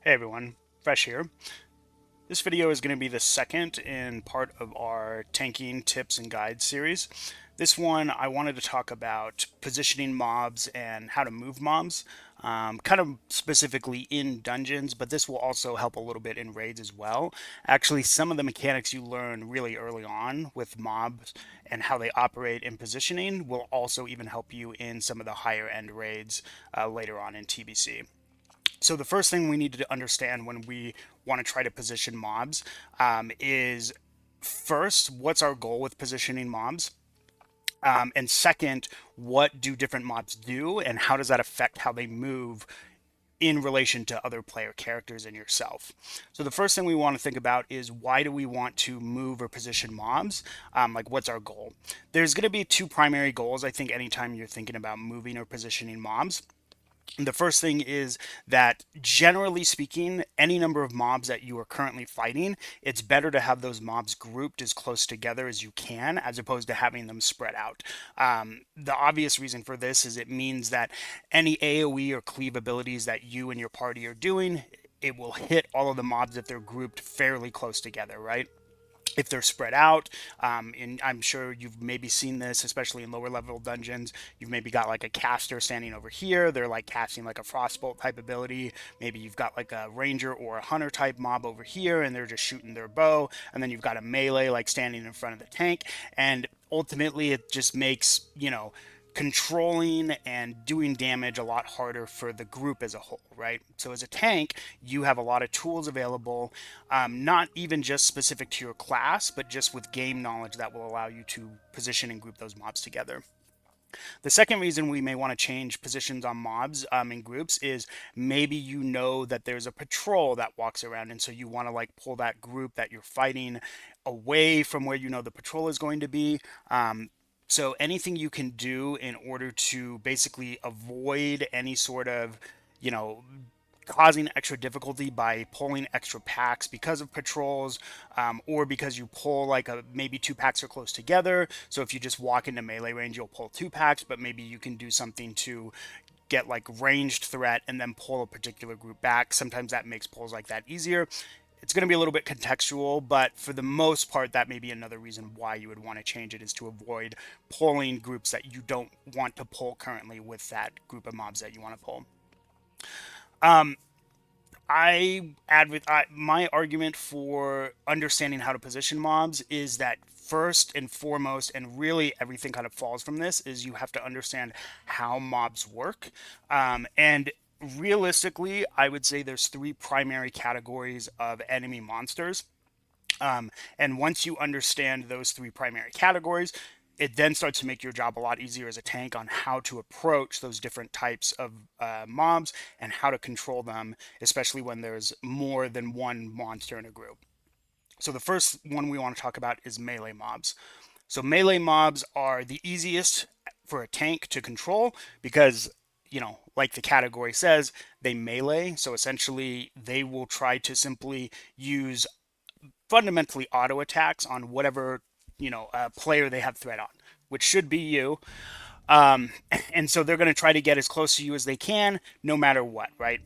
Hey everyone, Fresh here. This video is going to be the second in part of our tanking tips and guides series. This one I wanted to talk about positioning mobs and how to move mobs, kind of specifically in dungeons, but this will also help a little bit in raids as well. Actually, some of the mechanics you learn really early on with mobs and how they operate in positioning will also even help you in some of the higher end raids later on in TBC. So the first thing we need to understand when we want to try to position mobs is first, what's our goal with positioning mobs? And second, what do different mobs do, and how does that affect how they move in relation to other player characters and yourself? So the first thing we want to think about is why do we want to move or position mobs? Like what's our goal? There's going to be two primary goals, I think, anytime you're thinking about moving or positioning mobs. The first thing is that generally speaking, any number of mobs that you are currently fighting, it's better to have those mobs grouped as close together as you can, as opposed to having them spread out. The obvious reason for this is it means that any AoE or cleave abilities that you and your party are doing, it will hit all of the mobs if they're grouped fairly close together, right? If they're spread out, and I'm sure you've maybe seen this, especially in lower level dungeons. You've maybe got like a caster standing over here. They're like casting like a frostbolt type ability. Maybe you've got like a ranger or a hunter type mob over here, and they're just shooting their bow. And then you've got a melee like standing in front of the tank. And ultimately, it just makes, controlling and doing damage a lot harder for the group as a whole, right? So as a tank, you have a lot of tools available, not even just specific to your class, but just with game knowledge that will allow you to position and group those mobs together. The second reason we may want to change positions on mobs in groups is maybe you know that there's a patrol that walks around, and so you want to like pull that group that you're fighting away from where you know the patrol is going to be. So anything you can do in order to basically avoid any sort of, you know, causing extra difficulty by pulling extra packs because of patrols, or because you pull like maybe two packs are close together. So if you just walk into melee range, you'll pull two packs, but maybe you can do something to get like ranged threat and then pull a particular group back. Sometimes that makes pulls like that easier. It's going to be a little bit contextual, but for the most part, that may be another reason why you would want to change it, is to avoid pulling groups that you don't want to pull currently with that group of mobs that you want to pull. My argument for understanding how to position mobs is that first and foremost, and really everything kind of falls from this, is you have to understand how mobs work. And realistically, I would say there's three primary categories of enemy monsters. And once you understand those three primary categories, it then starts to make your job a lot easier as a tank on how to approach those different types of mobs and how to control them, especially when there's more than one monster in a group. So the first one we want to talk about is melee mobs. So melee mobs are the easiest for a tank to control because, like the category says, they melee. So essentially, they will try to simply use fundamentally auto attacks on whatever player they have threat on, which should be you. Um, and so they're going to try to get as close to you as they can, no matter what, right?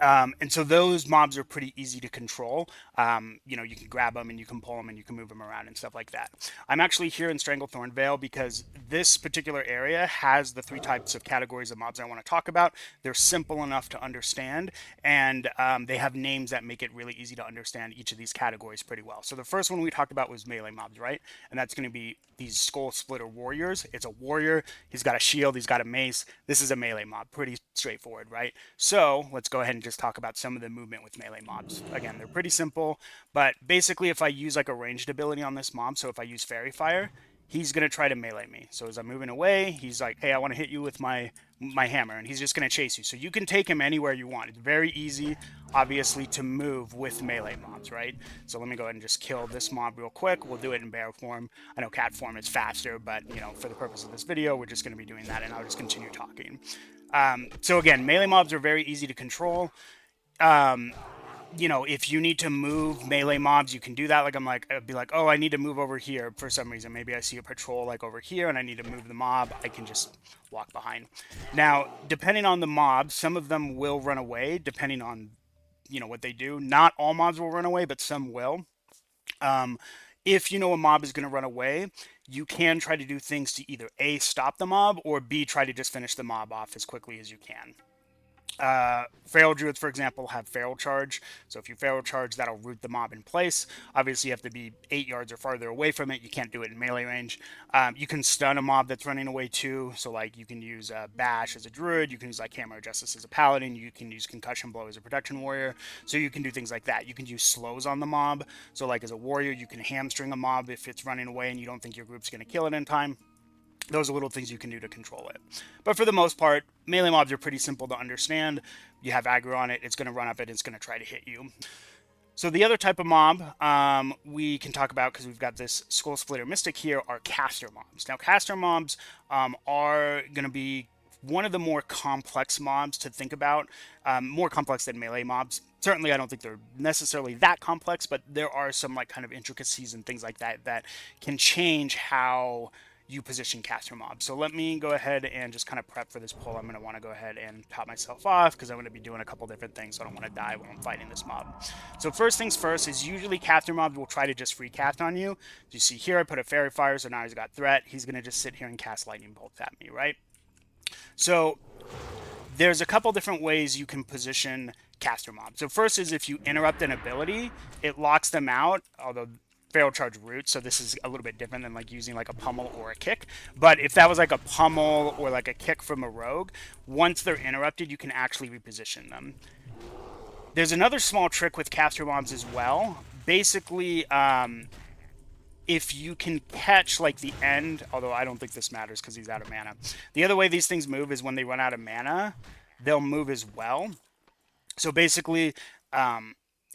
And so those mobs are pretty easy to control. You can grab them and you can pull them and you can move them around and stuff like that. I'm actually here in Stranglethorn Vale because this particular area has the three types of categories of mobs I want to talk about. They're simple enough to understand, and they have names that make it really easy to understand each of these categories pretty well. So the first one we talked about was melee mobs, right? And that's going to be these Skull Splitter Warriors. It's a warrior. He's got a shield. He's got a mace. This is a melee mob. Pretty straightforward, right? So let's go ahead and just talk about some of the movement with melee mobs. Again, they're pretty simple, but basically if I use like a ranged ability on this mob, so if I use Fairy Fire, he's going to try to melee me. So as I'm moving away, he's like, hey, I want to hit you with my hammer, and he's just going to chase you. So you can take him anywhere you want. It's very easy, obviously, to move with melee mobs, right? So let me go ahead and just kill this mob real quick. We'll do it in bear form. I know cat form is faster, but for the purpose of this video, we're just going to be doing that, and I'll just continue talking. So again, melee mobs are very easy to control. If you need to move melee mobs, you can do that. Like I'd be like, oh, I need to move over here for some reason. Maybe I see a patrol like over here and I need to move the mob. I can just walk behind. Now, depending on the mob, some of them will run away depending on what they do. Not all mobs will run away, but some will. Um, if you know a mob is going to run away, you can try to do things to either A, stop the mob, or B, try to just finish the mob off as quickly as you can. Feral Druids, for example, have Feral Charge. So if you Feral Charge, that'll root the mob in place. Obviously, you have to be 8 yards or farther away from it. You can't do it in melee range. You can stun a mob that's running away too. So like you can use Bash as a Druid. You can use like Hammer of Justice as a Paladin. You can use Concussion Blow as a Protection Warrior. So you can do things like that. You can use slows on the mob. So like as a Warrior, you can hamstring a mob if it's running away and you don't think your group's going to kill it in time. Those are little things you can do to control it. But for the most part, melee mobs are pretty simple to understand. You have aggro on it, it's going to run up it, it's going to try to hit you. So the other type of mob we can talk about, because we've got this Skull Splitter Mystic here, are caster mobs. Now caster mobs are going to be one of the more complex mobs to think about, more complex than melee mobs. Certainly I don't think they're necessarily that complex, but there are some like kind of intricacies and things like that that can change how you position caster mobs. So let me go ahead and just kind of prep for this pull. I'm going to want to go ahead and top myself off because I'm going to be doing a couple different things, so I don't want to die when I'm fighting this mob. So first things first is usually caster mobs will try to just free cast on you. As you see here, I put a Fairy Fire, so now he's got threat. He's going to just sit here and cast Lightning Bolts at me, right? So there's a couple different ways you can position caster mobs. So first is if you interrupt an ability, it locks them out, although Feral Charge roots, so this is a little bit different than like using like a pummel or a kick. But if that was like a pummel or like a kick from a rogue, once they're interrupted, you can actually reposition them. There's another small trick with caster mobs as well. Basically, if you can catch like the end, although I don't think this matters because he's out of mana. The other way these things move is when they run out of mana, they'll move as well. So basically,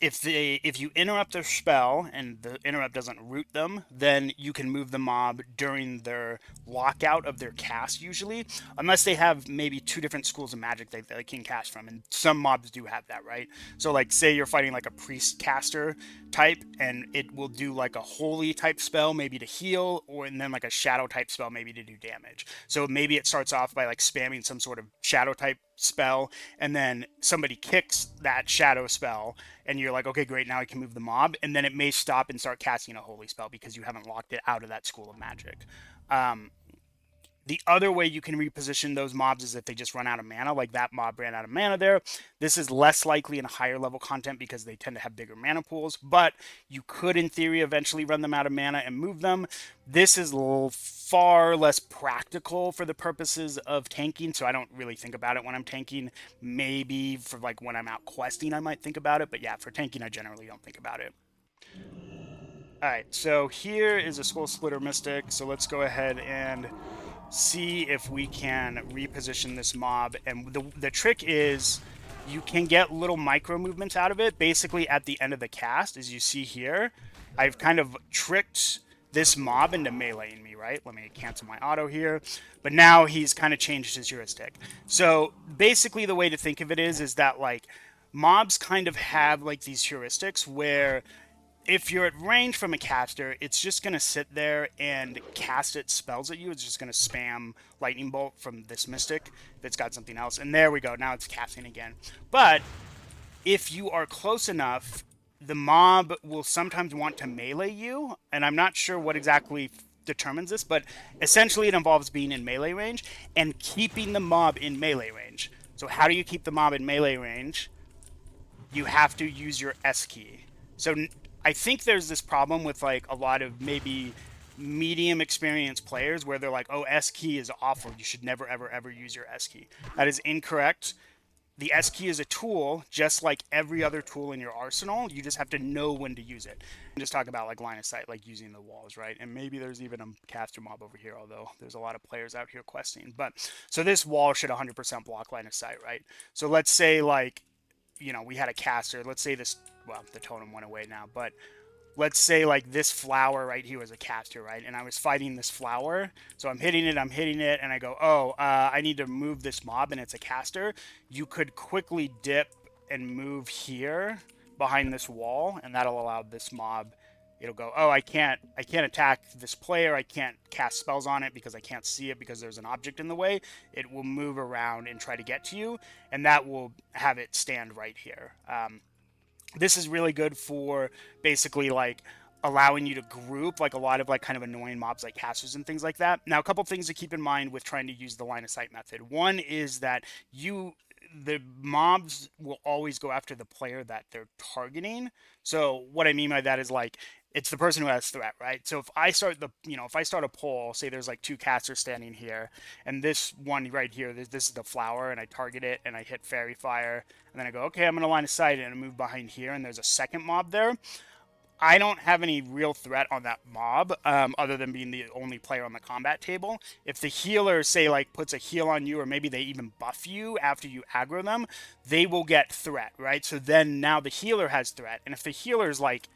if you interrupt their spell and the interrupt doesn't root them, then you can move the mob during their lockout of their cast usually, unless they have maybe 2 different schools of magic they can cast from, and some mobs do have that, right? So like say you're fighting like a priest caster type and it will do like a holy type spell maybe to heal, or and then like a shadow type spell maybe to do damage. So maybe it starts off by like spamming some sort of shadow type spell, and then somebody kicks that shadow spell and you're like, okay, great, now I can move the mob, and then it may stop and start casting a holy spell because you haven't locked it out of that school of magic. The other way you can reposition those mobs is if they just run out of mana, like that mob ran out of mana there. This is less likely in higher level content because they tend to have bigger mana pools, but you could, in theory, eventually run them out of mana and move them. This is far less practical for the purposes of tanking, so I don't really think about it when I'm tanking. Maybe for like when I'm out questing, I might think about it, but yeah, for tanking, I generally don't think about it. Alright, so here is a Skull Splitter Mystic, so let's go ahead and see if we can reposition this mob. And the trick is you can get little micro movements out of it. Basically at the end of the cast, as you see here, I've kind of tricked this mob into meleeing me, right? Let me cancel my auto here. But now he's kind of changed his heuristic. So basically the way to think of it is that like mobs kind of have like these heuristics where if you're at range from a caster, it's just going to sit there and cast its spells at you. It's just going to spam Lightning Bolt from this Mystic if it's got something else. And there we go. Now it's casting again. But if you are close enough, the mob will sometimes want to melee you. And I'm not sure what exactly determines this, but essentially it involves being in melee range and keeping the mob in melee range. So how do you keep the mob in melee range? You have to use your S key. So I think there's this problem with like a lot of maybe medium experienced players where they're like, oh, S key is awful. You should never, ever, ever use your S key. That is incorrect. The S key is a tool, just like every other tool in your arsenal. You just have to know when to use it. And just talk about like line of sight, like using the walls, right? And maybe there's even a caster mob over here, although there's a lot of players out here questing. But so this wall should 100% block line of sight, right? So let's say like, we had a caster. Let's say this, well, the totem went away now, but let's say like this flower right here was a caster, right? And I was fighting this flower. So I'm hitting it, and I go, oh, I need to move this mob, and it's a caster. You could quickly dip and move here behind this wall, and that'll allow this mob, it'll go, oh, I can't attack this player. I can't cast spells on it because I can't see it because there's an object in the way. It will move around and try to get to you, and that will have it stand right here. This is really good for basically like allowing you to group like a lot of like kind of annoying mobs like casters and things like that. Now, a couple things to keep in mind with trying to use the line of sight method. One is that the mobs will always go after the player that they're targeting. So what I mean by that is like it's the person who has threat, right? So if I start if I start a poll, say there's like two casters standing here, and this one right here, this is the flower, and I target it and I hit fairy fire, and then I go, okay, I'm gonna line of sight and I move behind here, and there's a second mob there. I don't have any real threat on that mob, other than being the only player on the combat table. If the healer, say, like puts a heal on you, or maybe they even buff you after you aggro them, they will get threat, right? So then now the healer has threat, and if the healer's like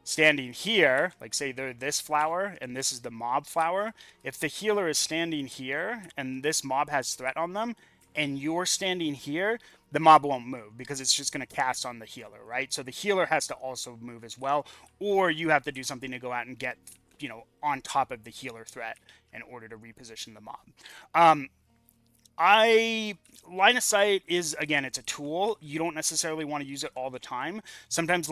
standing here, like say they're this flower and this is the mob flower, if the healer is standing here and this mob has threat on them and you're standing here, the mob won't move because it's just going to cast on the healer, right? So the healer has to also move as well, or you have to do something to go out and get, on top of the healer threat in order to reposition the mob. Um, I line of sight is, again, it's a tool. You don't necessarily want to use it all the time. Sometimes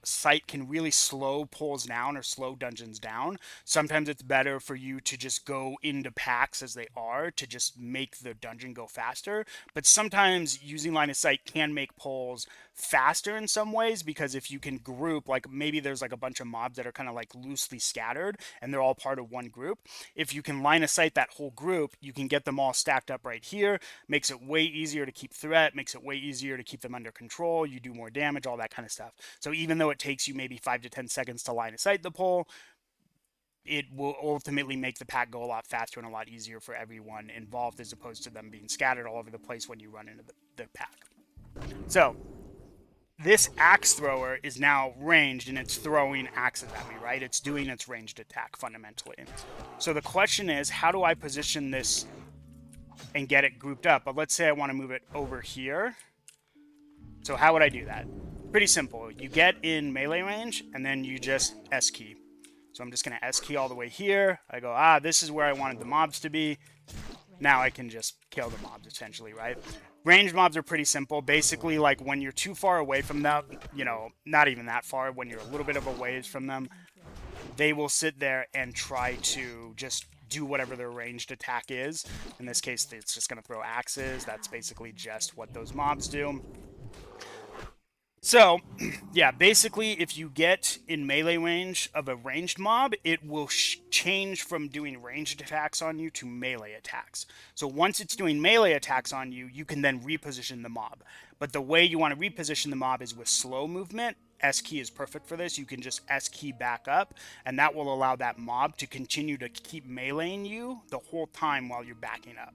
sight can really slow pulls down or slow dungeons down. Sometimes it's better for you to just go into packs as they are to just make the dungeon go faster. But sometimes using line of sight can make pulls faster in some ways, because if you can group, like maybe there's like a bunch of mobs that are kind of like loosely scattered and they're all part of one group. If you can line of sight that whole group, you can get them all stacked up right here. Makes it way easier to keep threat, makes it way easier to keep them under control. You do more damage, all that kind of stuff. So even though it takes you maybe 5 to 10 seconds to line of sight the pole, it will ultimately make the pack go a lot faster and a lot easier for everyone involved, as opposed to them being scattered all over the place when you run into the pack. So this axe thrower is now ranged and it's throwing axes at me, right? It's doing its ranged attack fundamentally. So the question is, how do I position this and get it grouped up? But let's say I want to move it over here. So how would I do that? Pretty simple. You get in melee range and then you just S key. So I'm just going to S key all the way here. I go, this is where I wanted the mobs to be. Now I can just kill the mobs essentially, right? Ranged mobs are pretty simple. Basically, like when you're too far away from them, not even that far, when you're a little bit of a ways from them, they will sit there and try to just do whatever their ranged attack is. In this case, it's just going to throw axes. That's basically just what those mobs do. So, yeah, basically, if you get in melee range of a ranged mob, it will change from doing ranged attacks on you to melee attacks. So once it's doing melee attacks on you, you can then reposition the mob. But the way you want to reposition the mob is with slow movement. S key is perfect for this. You can just S key back up, and that will allow that mob to continue to keep meleeing you the whole time while you're backing up.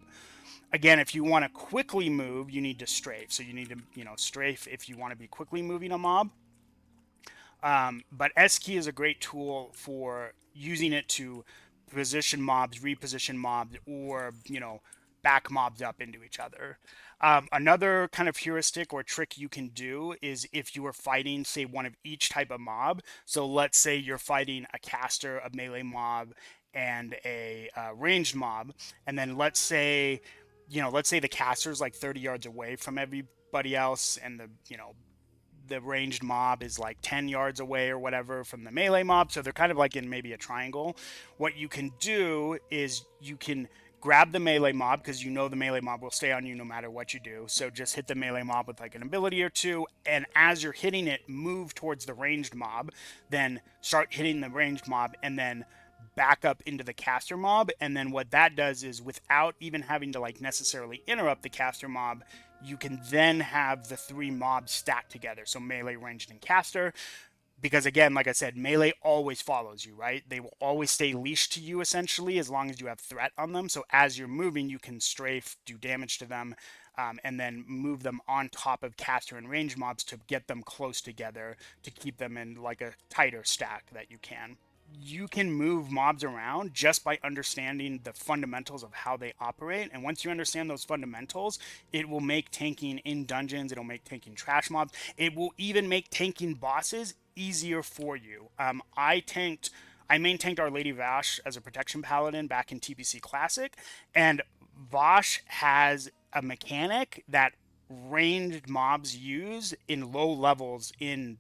Again, if you want to quickly move, you need to strafe. So you need to, strafe if you want to be quickly moving a mob. But S key is a great tool for using it to position mobs, reposition mobs, or, back mobs up into each other. Another kind of heuristic or trick you can do is if you are fighting, say, one of each type of mob. So let's say you're fighting a caster, a melee mob, and a ranged mob. And then let's say the caster's like 30 yards away from everybody else, and the ranged mob is like 10 yards away or whatever from the melee mob. So they're kind of like in maybe a triangle. What you can do is you can grab the melee mob, because the melee mob will stay on you no matter what you do. So just hit the melee mob with like an ability or two, and as you're hitting it, move towards the ranged mob, then start hitting the ranged mob, and then back up into the caster mob. And then what that does is, without even having to like necessarily interrupt the caster mob, you can then have the three mobs stacked together. So melee, ranged, and caster. Because again, like I said, melee always follows you, right? They will always stay leashed to you essentially as long as you have threat on them. So as you're moving, you can strafe, do damage to them, and then move them on top of caster and range mobs to get them close together to keep them in like a tighter stack that you can. You can move mobs around just by understanding the fundamentals of how they operate. And once you understand those fundamentals, it will make tanking in dungeons, it'll make tanking trash mobs, it will even make tanking bosses easier for you. I main tanked Our Lady Vash as a protection paladin back in TBC Classic, and Vash has a mechanic that ranged mobs use in low levels in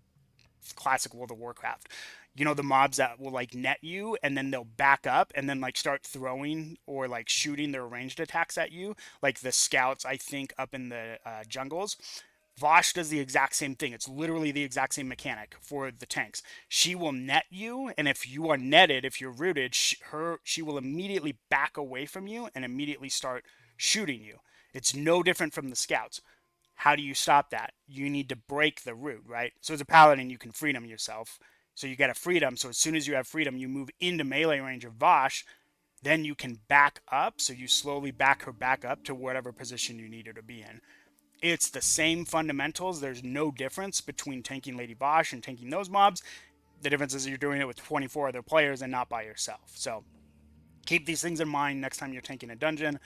classic World of Warcraft. You know, the mobs that will like net you and then they'll back up and then like start throwing or like shooting their ranged attacks at you, like the scouts, I think, up in the jungles. Vosh does the exact same thing. It's literally the exact same mechanic for the tanks. She will net you, and if you are netted, if you're rooted, she will immediately back away from you and immediately start shooting you. It's no different from the scouts. How do you stop that? You need to break the root, right? So as a paladin, you can freedom yourself. So you get a freedom. So as soon as you have freedom, you move into melee range of Vosh. Then you can back up. So you slowly back her back up to whatever position you need her to be in. It's the same fundamentals. There's no difference between tanking Lady Vosh and tanking those mobs. The difference is you're doing it with 24 other players and not by yourself. So keep these things in mind next time you're tanking a dungeon.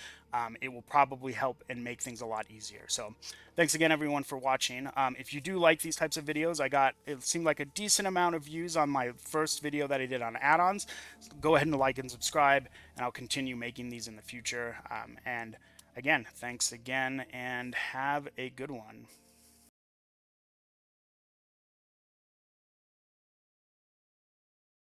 It will probably help and make things a lot easier. So thanks again, everyone, for watching. If you do like these types of videos, it seemed like a decent amount of views on my first video that I did on add-ons. So go ahead and like and subscribe, and I'll continue making these in the future. And again, thanks again, and have a good one.